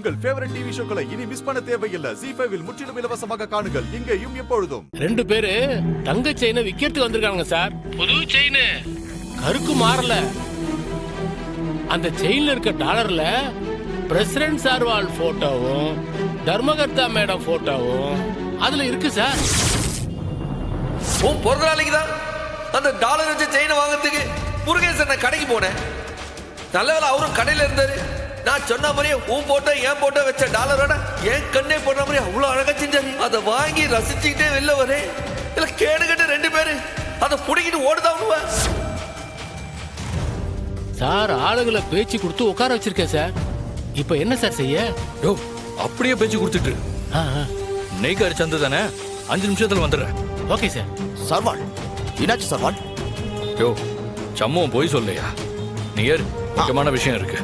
உங்கள் favourite TV ஷோக்களை இனி miss பண்ண தேவையில்லை. ZEE5 இல் முற்றிலும் இலவசமாக காணுங்கள். இங்கேயும் எப்பொழுதும். 2 பேரு தங்க செயினை விக்கிறதுக்கு வந்திருக்காங்க சார். புது செயின் கருக்கு மாறல. அந்த செயின்ல இருக்க டாலர்ல பிரசிடென்ட் சார்வால் போட்டோவும் தர்மகர்த்தா மேடம் போட்டோவும் அதுல இருக்கு சார். உன் பிறந்த நாளைக்கு தான் அந்த டாலர் வச்ச செயினை வாங்குறதுக்கு முருகேசன் கடைக்கு போனேன். நல்லவேளை அவரும் கடையில இருந்தாரு. நான் சொன்ன மாதிரியே உன் போட்டோ என் போட்டோ வச்ச டாலரோட என் கண்ணே போடுற மாதிரி அவ்வளவு அழகா செஞ்சாரு. அதை வாங்கி ரசிச்சுக்கிட்டே வெளில வரேன். இல்ல கேடுகட்ட 2 பேரு அதை புடிக்கிட்டு ஓடுதான். சார் ஆளுகளை பேச்சு கொடுத்து உட்கார வச்சிருக்கேன் சார். இப்ப என்ன சார் செய்ய? யோ அப்படியே பேச்சு கொடுத்துட்டு நெய்காரி சந்து தானே, 5 நிமிஷத்துல வந்துடுறேன். Okay sir. சர்வான் என்னாச்சு சர்வான்? யோ சம்மும் போய் சொல்லையா, நீ ஏறு, முக்கியமான விஷயம் இருக்கு.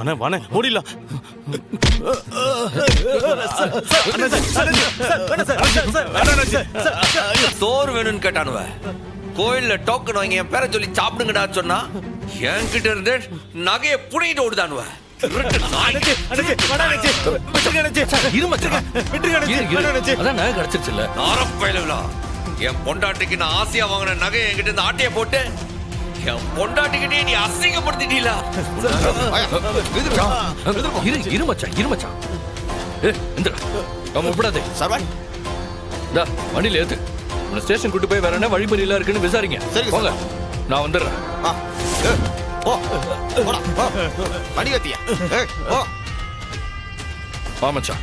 அண்ணா வாணே ஓடிடலாம். சோறு வேணும்னு கேட்டானுவ. கோயில்ல டோக்கன் வாங்கி என் பேரை சொல்லி சாப்பிடுங்கடா சொன்னா என்கிட்ட இருந்து நகையை புடிங்கிட்டு ஓடுதானுவ. என் பொண்டாட்டிக்கு நான் ஆசையா வாங்கின நகை என்கிட்ட இருந்து ஆட்டைய போட்டு என் பொண்டாட்டிக்கிட்டே நீ அசிங்கப்படுத்திட்டீங்களா? இருமச்சான் விடாதே. சர்வான் வண்டியில ஏத்து, உன்னை ஸ்டேஷன் கூட்டு போய் வேற என்ன வழிமுறையில இருக்குன்னு விசாரிங்க. போங்க, நான் வந்துடுறேன். மச்சான்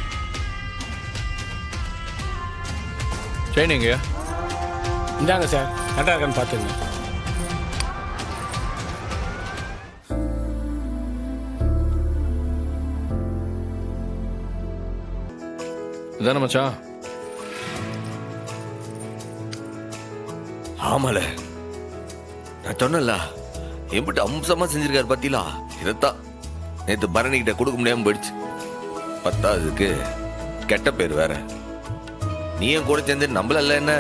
செயினிங்க இந்தாங்க சார், கரெக்டா இருக்கான்னு பாத்துங்க. இதான மச்சான்? ஆமால, நான் சொன்னல எம்பிட்டு அம்சமா செஞ்சிருக்காரு பத்திலா. இதத்தான் நேத்து பரணி கிட்ட கொடுக்க முடியாம போயிடுச்சு. பத்தாவதுக்கு கெட்ட பேர் வேற. நீ என் கூட சேர்ந்து நம்பல என்ன?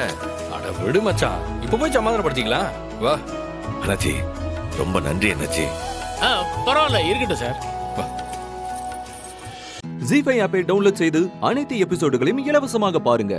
அட விடு மச்சான், இப்ப போய் சமாதானப்படுத்திக்கலாம் வா. அண்ணாச்சி ரொம்ப நன்றி அண்ணாச்சி. பரவாயில்ல, இருக்கட்டும் சார். ZEE5 ஆப்பை டவுன்லோட் செய்து அனைத்து எபிசோடுகளையும் இலவசமாக பாருங்க.